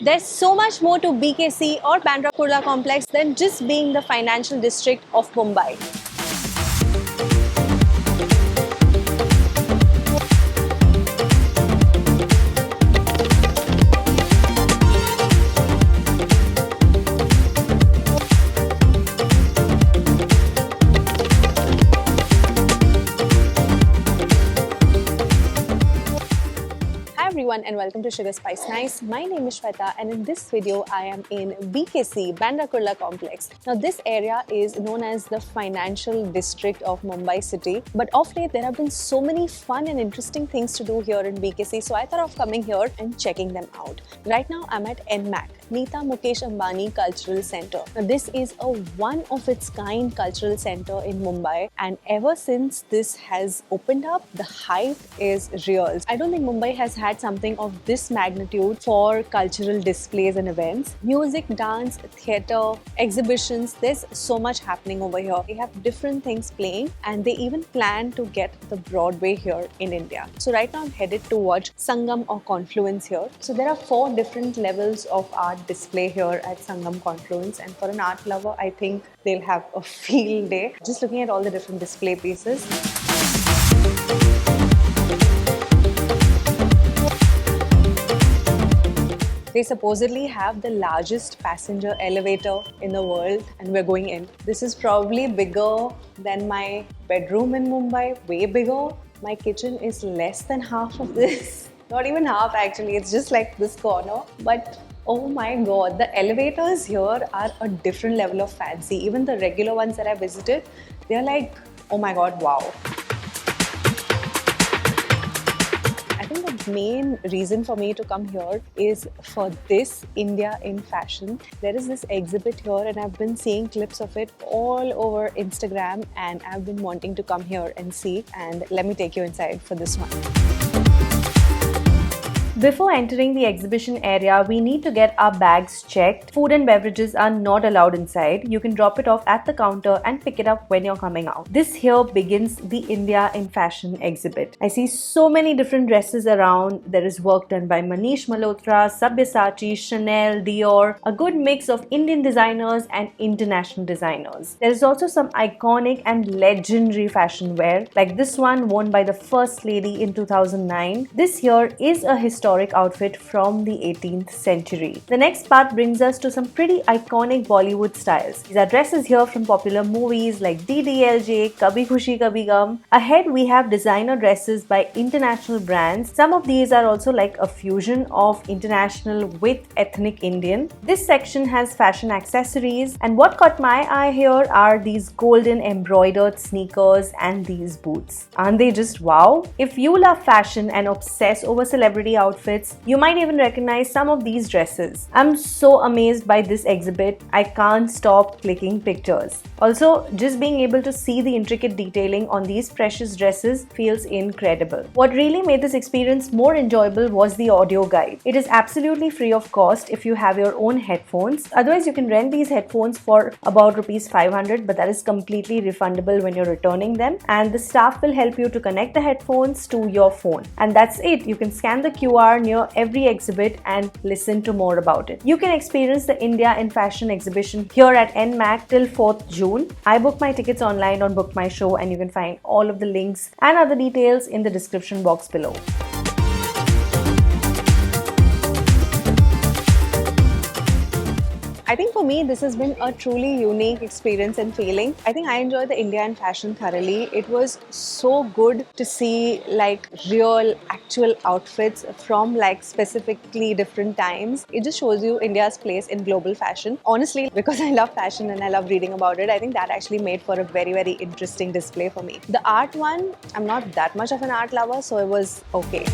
There's so much more to BKC or Bandra Kurla Complex than just being the financial district of Mumbai. Everyone and welcome to SugarSpiceNice. My name is Shweta and in this video I am in BKC, Bandra Kurla Complex. Now this area is known as the financial district of Mumbai city, but of late there have been so many fun and interesting things to do here in BKC, so I thought of coming here and checking them out. Right now I'm at NMACC, Nita Mukesh Ambani Cultural Center. Now this is a one of its kind cultural center in Mumbai, and ever since this has opened up, the hype is real. I don't think Mumbai has had something of this magnitude for cultural displays and events. Music, dance, theatre, exhibitions, there's so much happening over here. They have different things playing and they even plan to get the Broadway here in India. So right now I'm headed to watch Sangam or Confluence here. So there are 4 different levels of art display here at Sangam Confluence, and for an art lover I think they'll have a field day just looking at all the different display pieces. They supposedly have the largest passenger elevator in the world and we're going in. This is probably bigger than my bedroom in Mumbai, way bigger. My kitchen is less than half of this. Not even half actually, it's just like this corner. But oh my god, the elevators here are a different level of fancy. Even the regular ones that I visited, they're like, oh my god, wow. I think the main reason for me to come here is for this India in fashion. There is this exhibit here and I've been seeing clips of it all over Instagram and I've been wanting to come here and see, and let me take you inside for this one. Before entering the exhibition area, we need to get our bags checked. Food and beverages are not allowed inside. You can drop it off at the counter and pick it up when you're coming out. This here begins the India in Fashion exhibit. I see so many different dresses around. There is work done by Manish Malhotra, Sabyasachi, Chanel, Dior, a good mix of Indian designers and international designers. There is also some iconic and legendary fashion wear, like this one worn by the First Lady in 2009. This here is a historic outfit from the 18th century. The next part brings us to some pretty iconic Bollywood styles. These are dresses here from popular movies like DDLJ, Kabhi Khushi Kabhi Gum. Ahead we have designer dresses by international brands. Some of these are also like a fusion of international with ethnic Indian. This section has fashion accessories, and what caught my eye here are these golden embroidered sneakers and these boots. Aren't they just wow? If you love fashion and obsess over celebrity outfits, you might even recognize some of these dresses. I'm so amazed by this exhibit, I can't stop clicking pictures. Also, just being able to see the intricate detailing on these precious dresses feels incredible. What really made this experience more enjoyable was the audio guide. It is absolutely free of cost if you have your own headphones. Otherwise, you can rent these headphones for about ₹500, but that is completely refundable when you're returning them. And the staff will help you to connect the headphones to your phone. And that's it. You can scan the QR near every exhibit and listen to more about it. You can experience the India in Fashion exhibition here at NMACC till 4th June. I booked my tickets online on Book My Show, and you can find all of the links and other details in the description box below. I think for me, this has been a truly unique experience and feeling. I think I enjoyed the India in Fashion thoroughly. It was so good to see like real, actual outfits from like specifically different times. It just shows you India's place in global fashion. Honestly, because I love fashion and I love reading about it, I think that actually made for a very, very interesting display for me. The art one, I'm not that much of an art lover, so it was okay.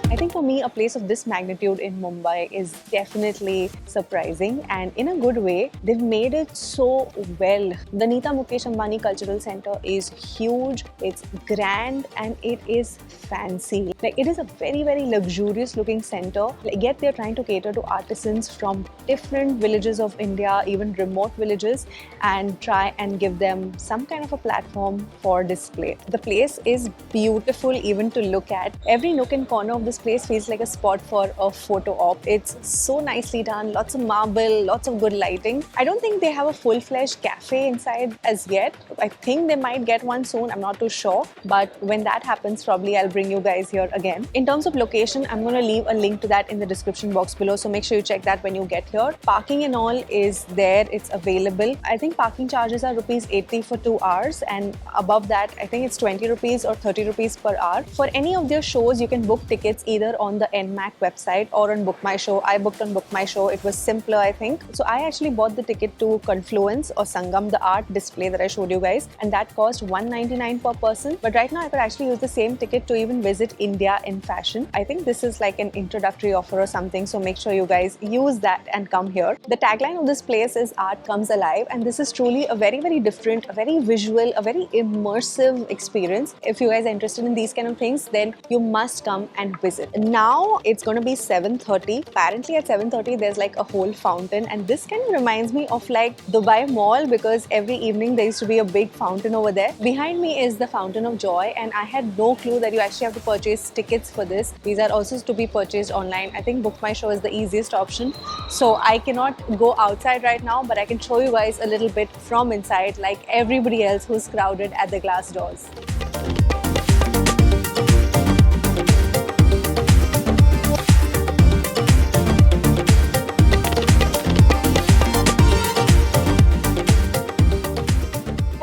I think for me, a place of this magnitude in Mumbai is definitely surprising, and in a good way. They've made it so well. The Nita Mukesh Ambani Cultural Center is huge, it's grand, and it is fancy. Like, it is a very, very luxurious looking center. Like, yet they're trying to cater to artisans from different villages of India, even remote villages, and try and give them some kind of a platform for display. The place is beautiful even to look at. Every nook and corner of this place feels like a spot for a photo op. It's so nicely done, lots of marble, lots of good lighting. I don't think they have a full-fledged cafe inside as yet. I think they might get one soon, I'm not too sure. But when that happens, probably I'll bring you guys here again. In terms of location, I'm going to leave a link to that in the description box below, so make sure you check that when you get here. Parking and all is there, it's available. I think parking charges are rupees 80 for 2 hours, and above that I think it's 20 rupees or 30 rupees per hour. For any of their shows, you can book tickets either on the NMACC website or on Book My Show. I booked on Book My Show. It was simpler, I think. So I actually bought the ticket to Confluence or Sangam, the art display that I showed you guys, and that cost 199 per person. But right now I could actually use the same ticket to even visit India in fashion. I think this is like an introductory offer or something, so make sure you guys use that and come here. The tagline of this place is "Art Comes Alive," and this is truly a very, very different, a very visual, a very immersive experience. If you guys are interested in these kind of things, then you must come and visit. Now it's going to be 7:30. Apparently at 7:30 there's like a whole fountain, and this kind of reminds me of like Dubai Mall, because every evening there used to be a big fountain over there. Behind me is the Fountain of Joy, and I had no clue that you actually have to purchase tickets for this. These are also to be purchased online. I think Book My Show is the easiest option. So I cannot go outside right now, but I can show you guys a little bit from inside, like everybody else who's crowded at the glass doors.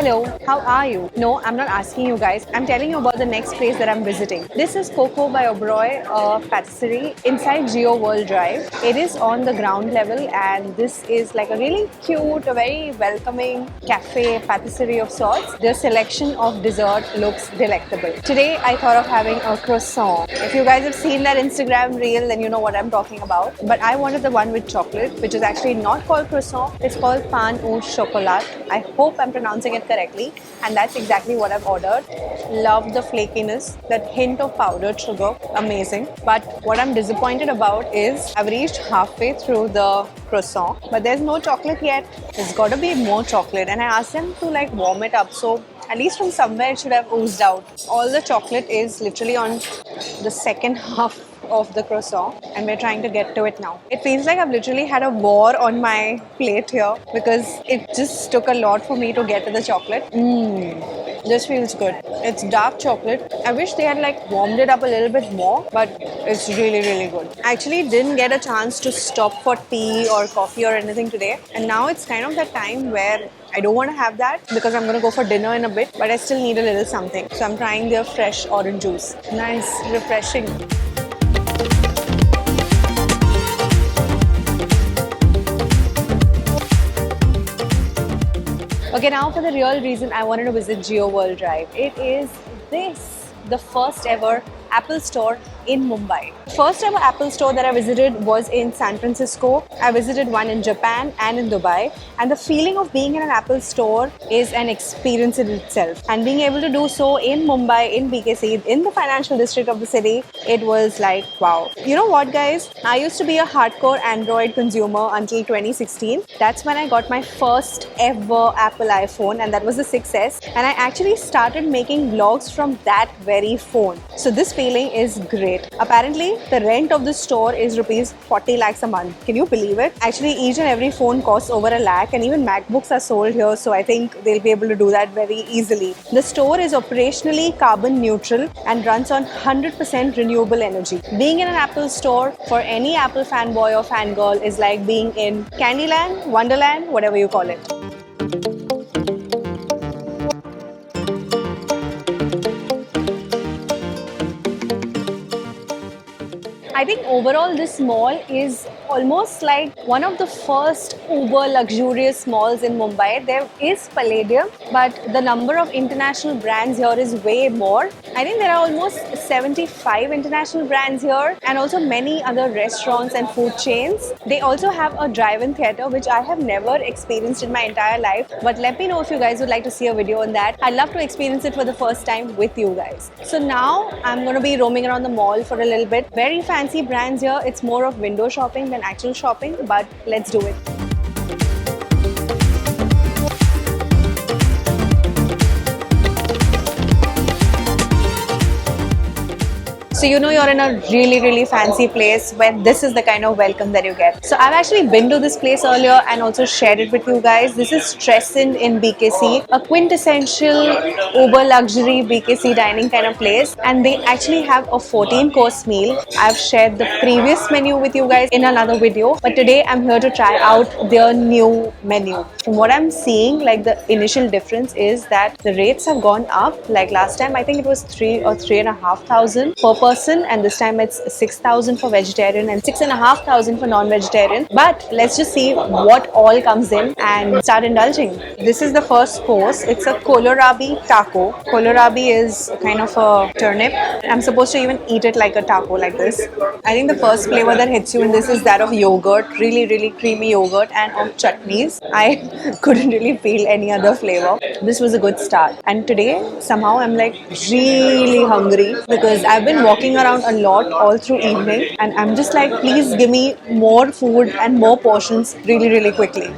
Hello, how are you? No, I'm not asking you guys. I'm telling you about the next place that I'm visiting. This is Cou Cou by Oberoi, a patisserie inside Jio World Drive. It is on the ground level, and this is like a really cute, a very welcoming cafe patisserie of sorts. Their selection of dessert looks delectable. Today, I thought of having a croissant. If you guys have seen that Instagram reel, then you know what I'm talking about. But I wanted the one with chocolate, which is actually not called croissant. It's called pain au chocolat. I hope I'm pronouncing it correctly, and that's exactly what I've ordered. Love the flakiness, that hint of powdered sugar, amazing. But what I'm disappointed about is I've reached halfway through the croissant, but there's no chocolate yet. There's got to be more chocolate, and I asked them to like warm it up, so at least from somewhere it should have oozed out. All the chocolate is literally on the second half of the croissant, and we're trying to get to it now. It feels like I've literally had a war on my plate here, because it just took a lot for me to get to the chocolate. This feels good. It's dark chocolate. I wish they had like warmed it up a little bit more, but it's really, really good. I actually didn't get a chance to stop for tea or coffee or anything today, and now it's kind of that time where I don't want to have that because I'm going to go for dinner in a bit, but I still need a little something. So I'm trying their fresh orange juice. Nice, refreshing. Okay, now for the real reason I wanted to visit Jio World Drive. It is the first ever Apple store in Mumbai. First ever Apple store that I visited was in San Francisco. I visited one in Japan and in Dubai, and the feeling of being in an Apple store is an experience in itself. And being able to do so in Mumbai, in BKC, in the financial district of the city, it was like, wow. You know what, guys? I used to be a hardcore Android consumer until 2016. That's when I got my first ever Apple iPhone, and that was the 6S. And I actually started making vlogs from that very phone. So this feeling is great. Apparently, the rent of the store is rupees 40 lakhs a month. Can you believe it? Actually, each and every phone costs over a lakh, and even MacBooks are sold here, so I think they'll be able to do that very easily. The store is operationally carbon neutral and runs on 100% renewable energy. Being in an Apple store for any Apple fanboy or fangirl is like being in Candyland, Wonderland, whatever you call it. I think overall this mall is almost like one of the first uber luxurious malls in Mumbai. There is Palladium, but the number of international brands here is way more. I think there are almost 75 international brands here, and also many other restaurants and food chains. They also have a drive-in theatre, which I have never experienced in my entire life, but let me know if you guys would like to see a video on that. I'd love to experience it for the first time with you guys. So now I'm going to be roaming around the mall for a little bit. Very fancy brands here. It's more of window shopping than actual shopping, but let's do it. So you know you're in a really fancy place when this is the kind of welcome that you get. So I've actually been to this place earlier and also shared it with you guys. This is Tresind in BKC, a quintessential uber luxury BKC dining kind of place, and they actually have a 14-course meal. I've shared the previous menu with you guys in another video, but today I'm here to try out their new menu. From what I'm seeing, like the initial difference is that the rates have gone up. Like last time I think it was 3 or 3,500 per person, and this time it's 6,000 for vegetarian and 6,500 for non-vegetarian. But let's just see what all comes in and start indulging. This is the first course. It's a kohlrabi taco. Kohlrabi is kind of a turnip. I'm supposed to even eat it like a taco like this. I think the first flavor that hits you in this is that of yogurt, really creamy yogurt, and of chutneys. I couldn't really feel any other flavor. This was a good start. And today somehow I'm like really hungry because I've been walking around a lot all through evening, and I'm just like, please give me more food and more portions really quickly.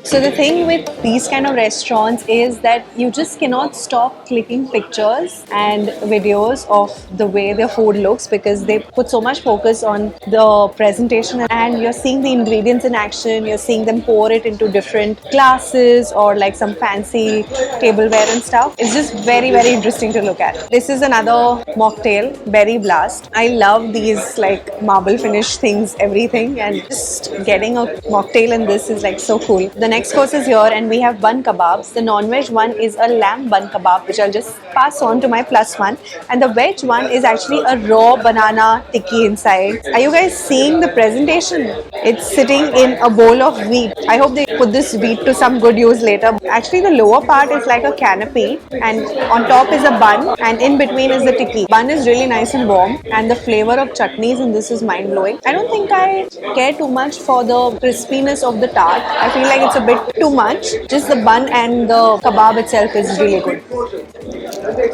So the thing with these kind of restaurants is that you just cannot stop clicking pictures and videos of the way their food looks, because they put so much focus on the presentation, and you're seeing the ingredients in action, you're seeing them pour it into different glasses or like some fancy tableware and stuff. It's just very interesting to look at. This is another mocktail, Berry Blast. I love these like marble finish things, everything, and just getting a mocktail in this is like so cool. The next course is here, and we have bun kebabs. The non-veg one is a lamb bun kebab, which I'll just pass on to my +1, and the veg one is actually a raw banana tikki inside. Are you guys seeing the presentation? It's sitting in a bowl of wheat. I hope they put this wheat to some good use later. Actually, the lower part is like a canopy, and on top is a bun, and in between is the tikki. Bun is really nice and warm, and the flavor of chutneys in this is mind-blowing. I don't think I care too much for the crispiness of the tart. I feel like it's a bit too much. Just the bun and the kebab itself is really good.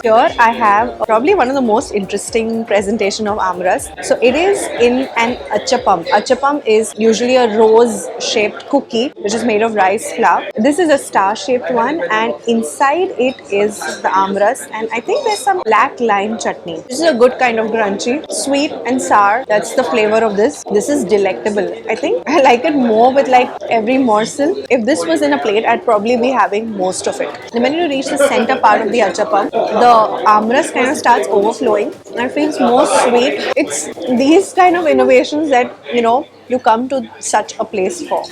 Here I have probably one of the most interesting presentation of amras. So it is in an achapam. Achapam is usually a rose-shaped cookie which is made of rice flour. This is a star-shaped one, and inside it is the amras, and I think there's some black lime chutney. This is a good kind of crunchy, sweet and sour. That's the flavor of this. This is delectable. I think I like it more with like every morsel. If this was in a plate, I'd probably be having most of it. The minute you reach the center part of the achapam, the amras kind of starts overflowing and it feels more sweet. It's these kind of innovations that, you know, you come to such a place for.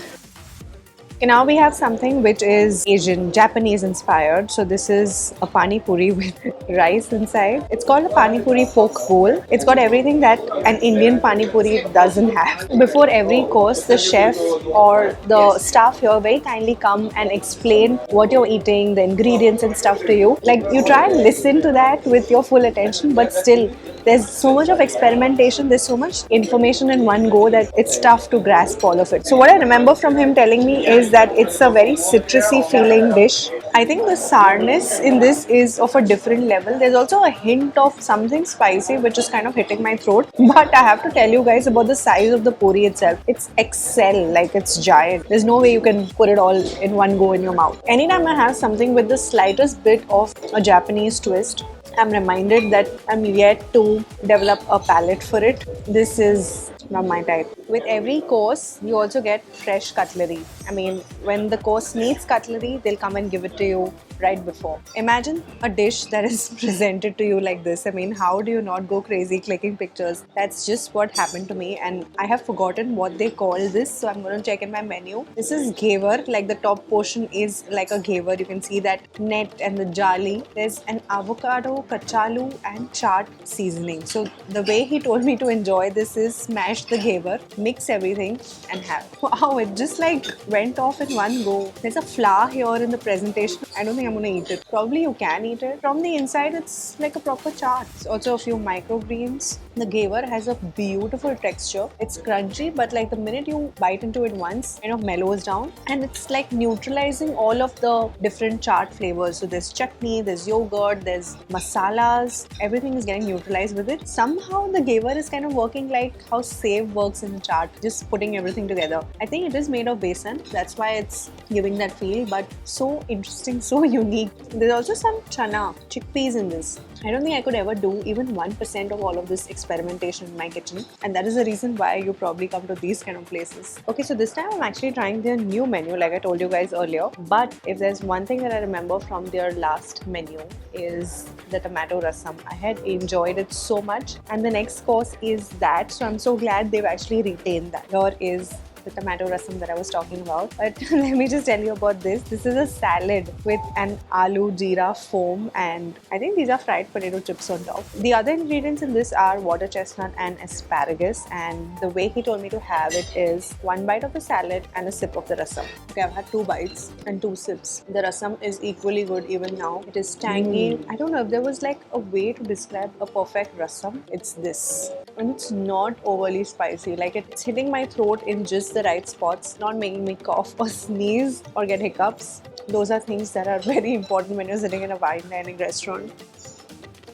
Okay, now we have something which is Asian, Japanese inspired. So this is a pani puri with rice inside. It's called a pani puri pork bowl. It's got everything that an Indian pani puri doesn't have. Before every course, the chef or the staff here very kindly come and explain what you're eating, the ingredients and stuff to you. Like, you try and listen to that with your full attention, but still there's so much of experimentation, there's so much information in one go that it's tough to grasp all of it. So what I remember from him telling me is that it's a very citrusy feeling dish. I think the sourness in this is of a different level. There's also a hint of something spicy which is kind of hitting my throat. But I have to tell you guys about the size of the puri itself. It's XL, like it's giant. There's no way you can put it all in one go in your mouth. Anytime I have something with the slightest bit of a Japanese twist, I'm reminded that I'm yet to develop a palate for it. This is not my type. With every course, you also get fresh cutlery. I mean, when the course needs cutlery, they'll come and give it to you. right before. Imagine a dish that is presented to you like this. I mean, how do you not go crazy clicking pictures? That's just what happened to me, and I have forgotten what they call this, so I'm going to check in my menu. This is ghevar, like the top portion is like a ghevar. You can see that net and the jali. There's an avocado, kachalu and chaat seasoning. So the way he told me to enjoy this is smash the ghevar, mix everything and have. Wow, it just like went off in one go. There's a flour here in the presentation. I don't think I'm gonna eat it. Probably you can eat it. From the inside, it's like a proper chaat. It's also a few microgreens. The ghevar has a beautiful texture. It's crunchy, but like the minute you bite into it once, kind of mellows down, and it's like neutralizing all of the different chaat flavors. So there's chutney, there's yogurt, there's masalas. Everything is getting neutralized with it. Somehow the ghevar is kind of working like how save works in a chaat, just putting everything together. I think it is made of besan. That's why it's giving that feel, but so interesting, so unique. There's also some chana, chickpeas in this. I don't think I could ever do even 1% of all of this experimentation in my kitchen, and that is the reason why you probably come to these kind of places. Okay, so this time I'm actually trying their new menu like I told you guys earlier, but if there's one thing that I remember from their last menu is the tomato rasam. I had enjoyed it so much, and the next course is that, so I'm so glad they've actually retained that. Here is the tomato rasam that I was talking about. But let me just tell you about this. This is a salad with an aloo jeera foam, and I think these are fried potato chips on top. The other ingredients in this are water chestnut and asparagus, and the way he told me to have it is one bite of the salad and a sip of the rasam. Okay, I've had 2 bites and 2 sips. The rasam is equally good even now. It is tangy. I don't know if there was like a way to describe a perfect rasam. It's this. And it's not overly spicy. Like, it's hitting my throat in just the right spots, not making me cough or sneeze or get hiccups. Those are things that are very important when you're sitting in a fine dining restaurant.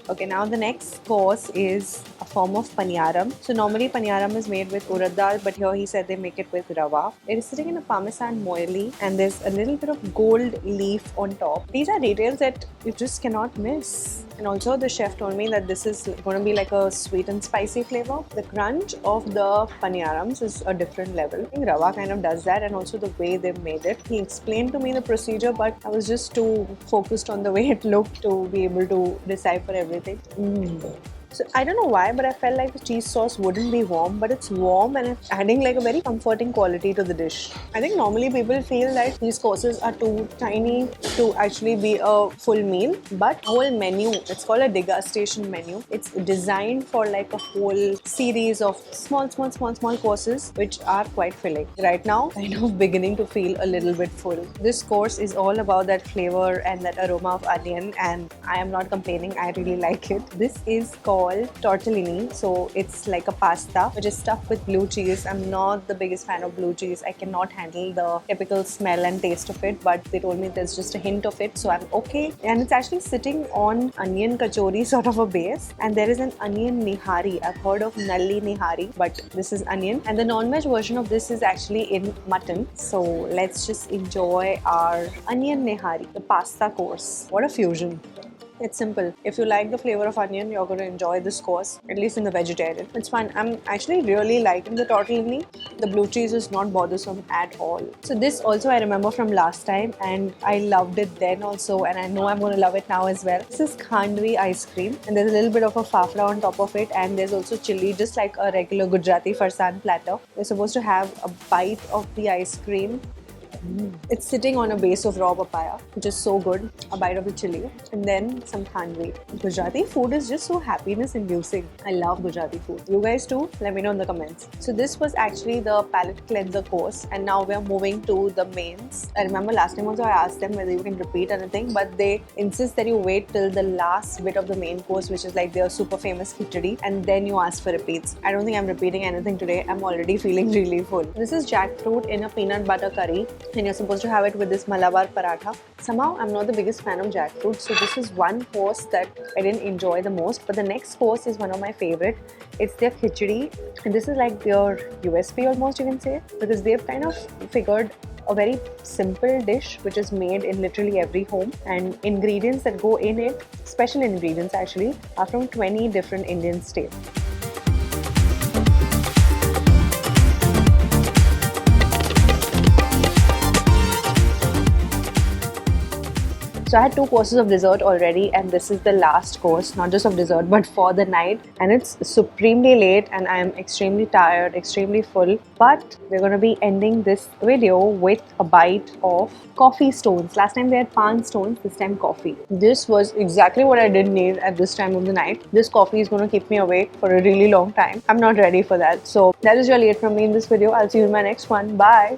Okay, now the next course is a form of paniyaram. So normally paniyaram is made with urad dal, but here he said they make it with rava. It is sitting in a parmesan moili, and there's a little bit of gold leaf on top. These are details that you just cannot miss. And also the chef told me that this is going to be like a sweet and spicy flavor. The crunch of the paniyarams is a different level. I think rava kind of does that, and also the way they made it. He explained to me the procedure, but I was just too focused on the way it looked to be able to decipher everything. So I don't know why, but I felt like the cheese sauce wouldn't be warm, but it's warm and it's adding like a very comforting quality to the dish. I think normally people feel that these courses are too tiny to actually be a full meal, but whole menu, it's called a degustation menu. It's designed for like a whole series of small courses which are quite filling. Right now, kind of beginning to feel a little bit full. This course is all about that flavor and that aroma of onion, and I am not complaining. I really like it. This is called tortellini. So it's like a pasta which is stuffed with blue cheese. I'm not the biggest fan of blue cheese. I cannot handle the typical smell and taste of it, but they told me there's just a hint of it, so I'm okay. And it's actually sitting on onion kachori sort of a base, and there is an onion nihari. I've heard of nalli nihari, but this is onion, and the non-veg version of this is actually in mutton. So let's just enjoy our onion nihari, the pasta course. What a fusion. It's simple. If you like the flavor of onion, you're going to enjoy this course, at least in the vegetarian. It's fun. I'm actually really liking the tortellini. The blue cheese is not bothersome at all. So this also I remember from last time, and I loved it then also, and I know I'm going to love it now as well. This is khandvi ice cream, and there's a little bit of a fafda on top of it, and there's also chili, just like a regular Gujarati farsan platter. You're supposed to have a bite of the ice cream. It's sitting on a base of raw papaya, which is so good. A bite of the chili, and then some khandvi. Gujarati food is just so happiness inducing. I love Gujarati food. You guys too? Let me know in the comments. So this was actually the palate cleanser course, and now we're moving to the mains. I remember last time also I asked them whether you can repeat anything, but they insist that you wait till the last bit of the main course, which is like their super famous khichdi, and then you ask for repeats. I don't think I'm repeating anything today. I'm already feeling really full. This is jackfruit in a peanut butter curry, and you're supposed to have it with this malabar paratha. Somehow I'm not the biggest fan of jackfruit, so this is one course that I didn't enjoy the most, but the next course is one of my favorite. It's their khichdi, and this is like their USP almost, you can say, because they've kind of figured a very simple dish which is made in literally every home, and ingredients that go in it, special ingredients actually, are from 20 different Indian states. So I had 2 courses of dessert already, and this is the last course, not just of dessert, but for the night. And it's supremely late, and I am extremely tired, extremely full. But we're going to be ending this video with a bite of coffee stones. Last time they had pan stones, this time coffee. This was exactly what I didn't need at this time of the night. This coffee is going to keep me awake for a really long time. I'm not ready for that. So that is really it from me in this video. I'll see you in my next one. Bye.